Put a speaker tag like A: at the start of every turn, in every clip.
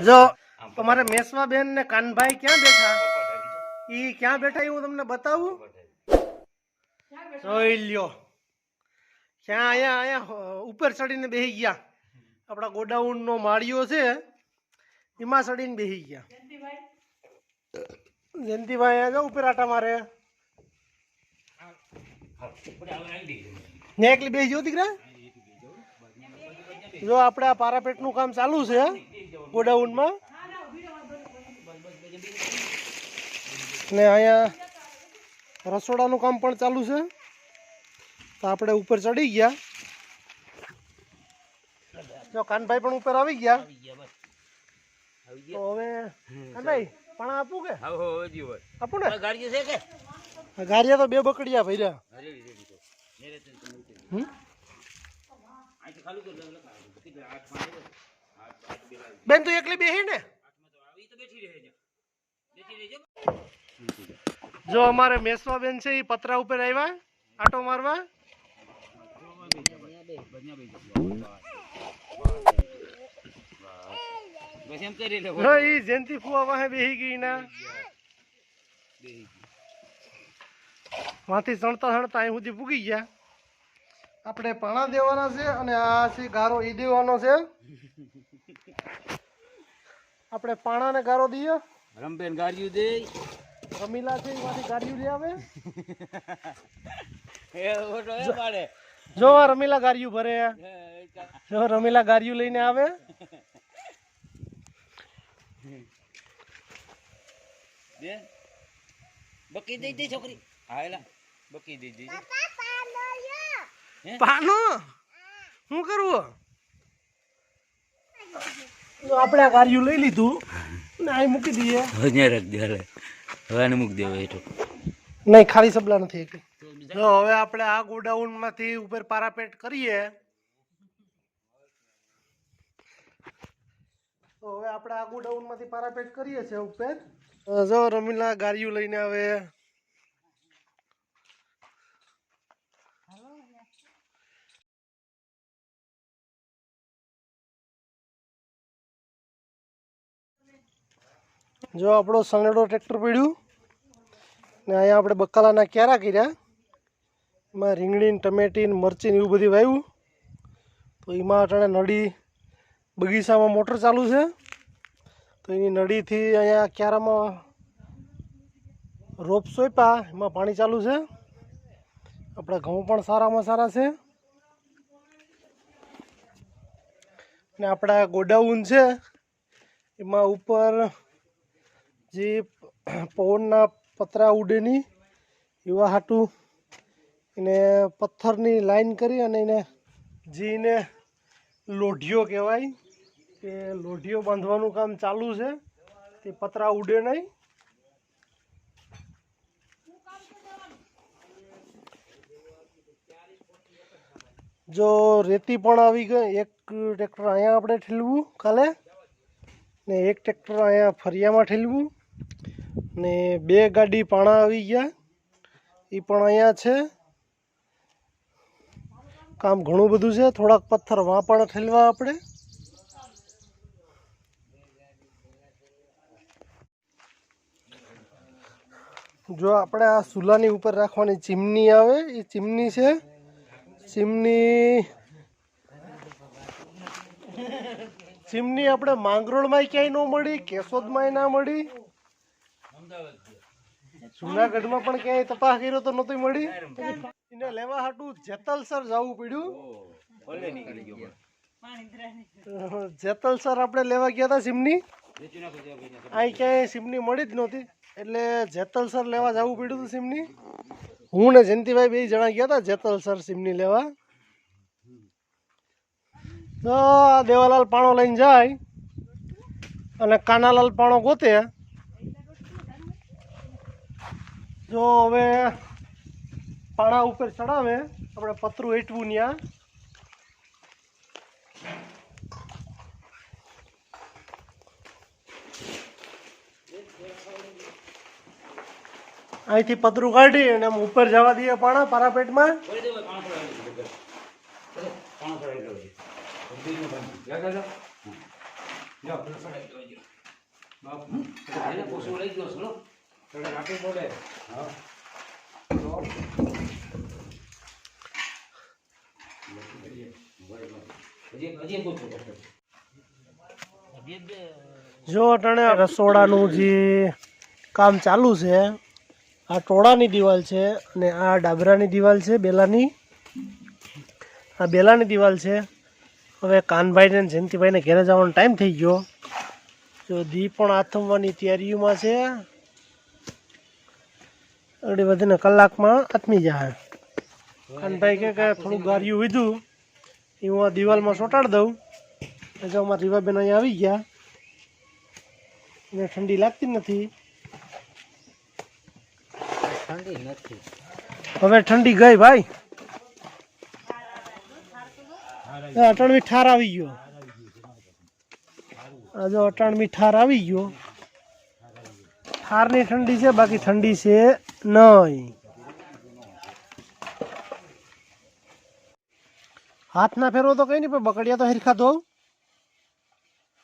A: જો તમારે મેસવા બેન ને કાનભાઈ ક્યાં બેઠા, ઈ ક્યાં બેઠા એ હું તમને બતાવું. જોઈ લ્યો ક્યાં અહીંયા અહીંયા ઉપર ચડીને બેસી ગયા. આપણા ગોડાઉન નો માળિયો છે એમાં ચડીને બેસી ગયા. જયંતિભાઈ આ જો ઉપર આટા મારે ને એકલી બેસી જો દીકરા. જો આપણે આ પારાપેટનું કામ ચાલુ છે ગોડાઉનમાં ને અહીંયા રસોડાનું કામ પણ ચાલુ છે. તો આપણે ઉપર ચડી ગયા. જો કાનભાઈ પણ ઉપર આવી ગયા. તો હવે કાનભાઈ પણ આપું કે આપું ને ગારિયા તો બે બકડિયા ભર્યા. બેન તું એકલી બેહી ને. જો અમારે મેસવા બેન છે એ પતરા ઉપર આવ્યા આટો મારવા. ઈ જયંતિ ફુવા વાહે બેહી ગઈ ના વાથી ચણતા ચણતા અહીં સુધી પૂગી ગયા. આપણે પાણા દેવાના છે અને આ છે ગારો ઈ દેવાનો છે. આપણે પાણા ને ગારો દઈએ.
B: રમબેન ગાર્યું દે
A: રમીલા છે એમાંથી ગાર્યું લઈ આવે. જો રમીલા ગાર્યું ભરે. જો રમીલા ગાર્યું લઈને આવે.
B: બકી દઈ દે છોકરી. હા એલા બકી દઈ દે.
A: પાનો શું કરવું. આપણે આ ગાર્યું લઈ લીધું ને અહીં મૂકી દઈએ.
B: હવે રાખ દે હાલે હવે મૂકી દેવો હેઠો.
A: નહીં ખાલી સબલા નથી. જો હવે આપણે આ ગોડાઉન માંથી ઉપર પારાપેટ કરીએ. તો હવે આપણે આ ગોડાઉન માંથી પારાપેટ કરીએ છે ઉપર. જો રમીલા ગાર્યું લઈને આવે. જો આપણો સનેડો ટ્રેક્ટર પડ્યું ને અહીંયા આપણે બકાલાના ક્યારા કર્યા. એમાં રીંગણી ટમેટી મરચી ને એવું બધું વાવ્યું. તો એમાં અટાણે નળી બગીચામાં મોટર ચાલુ છે. તો એની નળીથી અહીંયા ક્યારામાં રોપ સોંપ્યા એમાં પાણી ચાલુ છે. આપણા ઘઉં પણ સારામાં સારા છે. ને આપણા ગોડાઉન છે એમાં ઉપર જે પવનના પતરા ઉડે નહીં એવા હાટું એને પથ્થરની લાઈન કરી અને એને જેને લોઢીઓ કહેવાય તે લોઢીઓ બાંધવાનું કામ ચાલુ છે. તે પતરા ઉડે નહીં. જો રેતી પણ આવી ગઈ. એક ટ્રેક્ટર અહીંયા આપણે ઠેલવું કાલે ને એક ટ્રેક્ટર અહીંયા ફરિયામાં ઠેલવું ને 2 ગાડી પાણા આવી ગયા એ પણ અહીંયા છે. કામ ઘણું બધું છે. થોડાક પથ્થર વાં પણ ઠેલવા આપણે. જો આપણે આ ચૂલાની ઉપર રાખવાની ચીમની આવે એ ચીમની છે. ચીમની આપણે માંગરોળમાં ક્યાંય ન મળી, કેશોદમાં ના મળી, જુનાગઢમાં પણ ક્યાંય તપાસ કર્યો તો નહોતી મળી. એને લેવા હાટું જેતલસર જવું પડ્યું. જેતલસર આપણે લેવા ગયા હતા ચીમની. અહીં ક્યાંય ચીમની મળી જ નહોતી એટલે જેતલસર લેવા જવું પડ્યું હતું ચીમની. હું ને જયંતિભાઈ 2 જણા ગયા હતા જેતલસર ચીમની લેવા. તો દેવાલાલ પાણો લઈને જાય અને કાનાલાલ પાણો ગોતે. જો હવે પાણા ઉપર ચડાવે આપણે પતરું હેઠવું ત્યાં. અહીંથી પતરું કાઢી અને આમ ઉપર જવા દઈએ પાણા પારાપેટમાં.
B: જાઓ પેલો સડાઈ દો જો બાપ એને પોસું લઈ ગયો છો થોડે રાતે બોલે હા
A: જો અટાણે રસોડાનું જે કામ ચાલુ છે, આ ટોળાની દિવાલ છે અને આ ડાબરાની દિવાલ છે બેલાની. આ બેલાની દિવાલ છે. હવે કાનભાઈને ને જયંતિભાઈને ઘેરે જવાનો ટાઈમ થઈ ગયો. જો દી પણ આથમવાની તૈયારીઓમાં છે. અઢી વધીને કલાકમાં આથમી જાય. કાનભાઈ કે થોડું ગાર્યું વીધું એ હું આ દિવાલમાં ચોંટાડી દઉં. એટલે અમારા રીવાબેન અહીંયા આવી ગયા. એને ઠંડી લાગતી નથી. હવે ઠંડી ગઈ ભાઈ. અટાણમી ઠાર આવી ગયો. આ જો અટાણમી ઠાર આવી ગયો. ઠારની ઠંડી છે, બાકી ઠંડી છે નહીં. હાથ ના ફેરવો તો કઈ નહીં, પણ બકડિયા તો હેરખા ધોવ.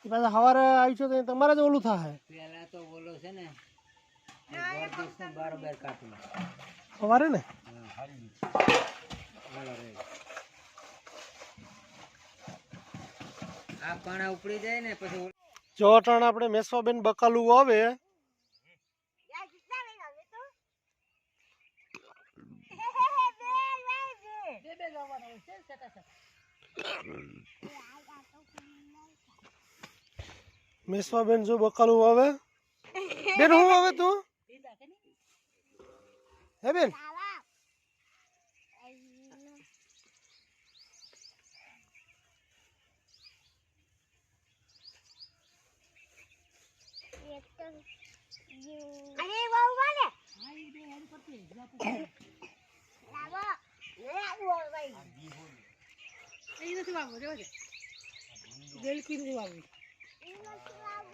A: પાછા સવારે આવી છો તો તમારે જ ઓલું થાય.
B: પેલા તો બોલો છે ને બરોબર કાપી
A: સવારે ને
B: આ પાણા ઉપડી જાય ને પછી
A: જો અટાણ આપણે મેસવાબેન બકાલું આવે. મેસવાબેન જો બકાલું આવે. બેન હું આવે તું હે બેન?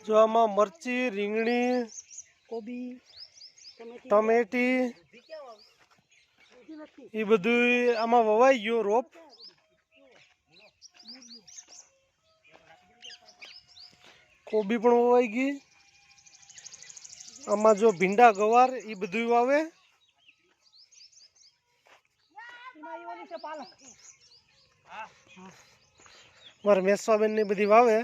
A: જો આમાં મરચી, રીંગણી, કોબી, ટમેટી એ બધું આમાં વવાઈ ગયું. રોપ કોબી પણ વવાઈ ગઈ. આમાં જો ભીંડા, ગવાર એ બધું વાવે. મારા મેસવાબેન ને બધી વાવે.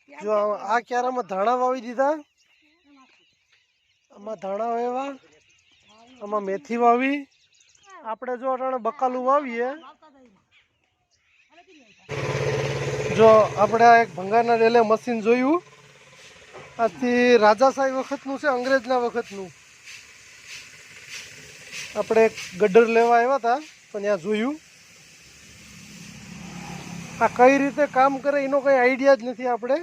A: જો આ ક્યારામાં ધાણા વાવી દીધા. આમાં ધાણા વાવ્યા. આમાં મેથી વાવી. આપણે જો અટાણે બકાલું વાવીએ. જો આપણે આ એક ભંગારના રેલે મશીન જોયું. આથી રાજાશાહી વખતનું છે, અંગ્રેજના વખતનું. આપણે એક ગડર લેવા આવ્યા હતા તો ત્યાં જોયું. આ કઈ રીતે કામ કરે એનો કઈ આઈડિયા જ નથી આપણે.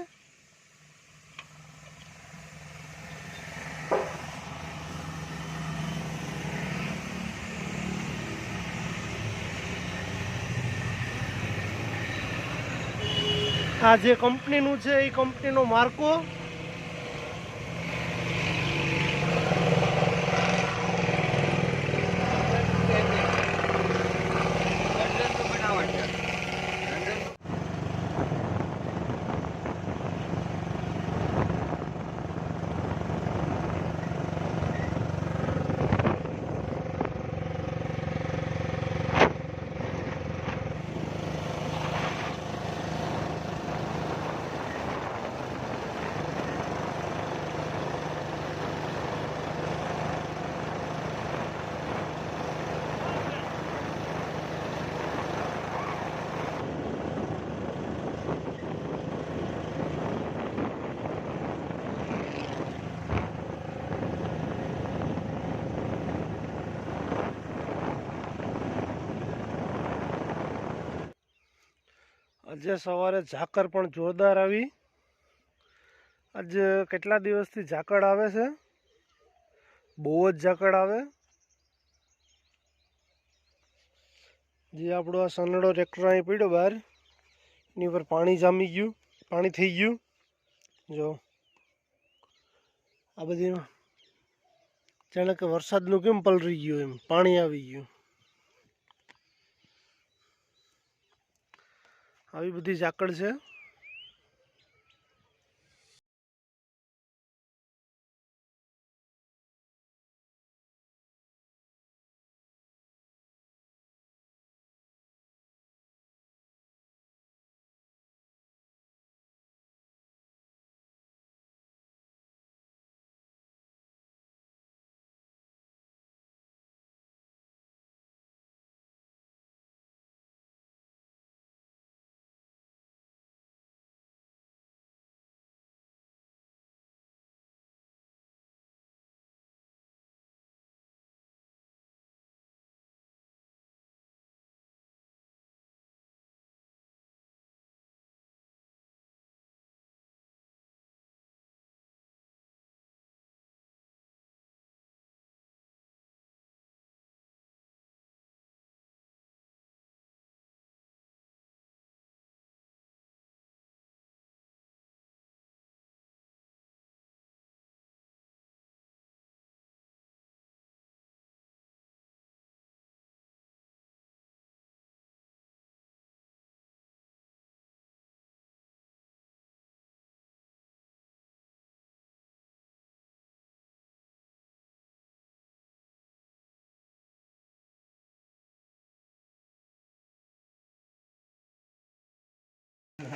A: આ જે કંપનીનું છે એ કંપનીનો માર્કો. આજે સવારે ઝાકર પણ જોરદાર આવી. આજે કેટલા દિવસથી ઝાકળ આવે છે, બહુ જ ઝાકળ આવે. જે આપણો આ સનડો ટ્રેક્ટર અહીં પડ્યો બહાર, એની ઉપર પાણી જામી ગયું, પાણી થઈ ગયું. જો આ બધી જાણે કે વરસાદનું કેમ પલરી ગયું એમ પાણી આવી ગયું. આવી બધી ઝાકળ છે.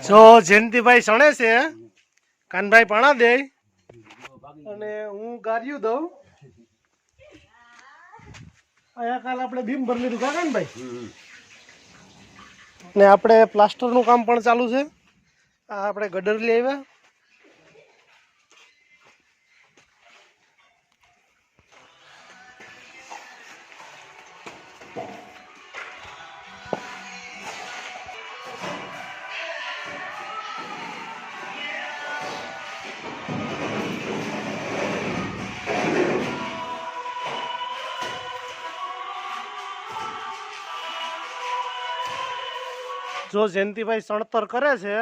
A: જો જયંતિભાઈ સણે છે, કાનભાઈ પાણા દે અને હું ગાર્યું દઉં. અહીંયા કાલ આપણે બીમ ભરી લીધું કા કાનભાઈ, ને આપણે પ્લાસ્ટરનું કામ પણ ચાલુ છે. આ આપણે ગટર લઈ આવ્યા. જો જયંતિભાઈ સણતર કરે છે.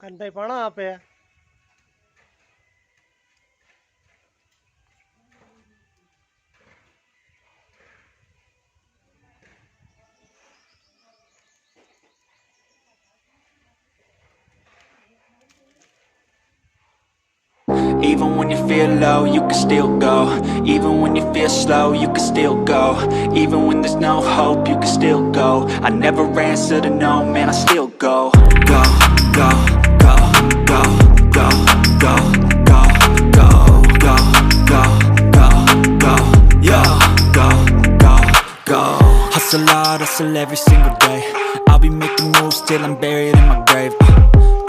A: કાનભાઈ પાણા આપે.
C: Even when you feel low, you can still go. Even when you feel slow, you can still go. Even when there's no hope, you can still go. I never answer to no, man, I still go. Go, go, go, go, go, go, go, go, go, go, go, go, yeah, go, go, go. Hustle hard, hustle every single day. I'll be making moves till I'm buried in my grave.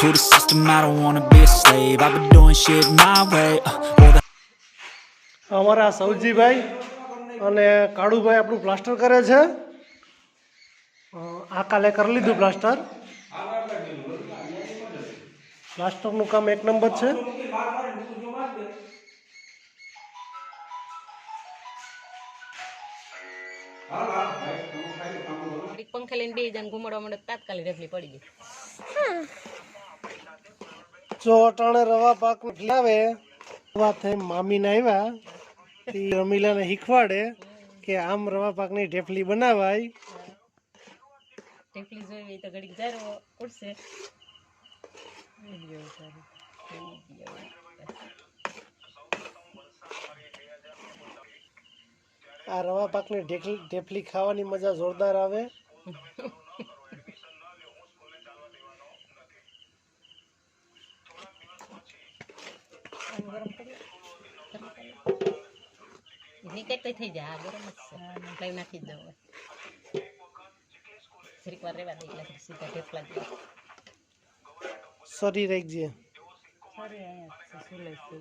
C: To the system, I don't wanna be a slave. I've been doing shit my way.
A: અમારા સૌજીભાઈ અને કાળુભાઈ આપણું plaster કરે છે. આ કાલે કરી લીધું plaster. પ્લાસ્ટરનું કામ એક નંબર છે.
D: પંખા લઈને બે જણ ઘુમાડવા માંડે તાત્કાલિક રેફલી પડી ગઈ.
A: જો અટાણે રવા પાક આવે વાત મામીને આવ્યા, રમીલાને શીખવાડે કે આમ રવા પાકની ઢેફલી બનાવાય.
D: રેફલી જોઈ તો ઘડીક જારો ઉડશે.
A: આ રવા પાકની ઢેફલી ખાવાની મજા જોરદાર આવે.
D: નીકળ તો થઈ જાય. ગરમ જ છે, લઈ નાખી જ દઉં. જરીક વાર રેવા દે એટલે સીધા ઢેફલા દે.
A: સરી રાખજે.
D: સારી અહીંયા સુલે છે.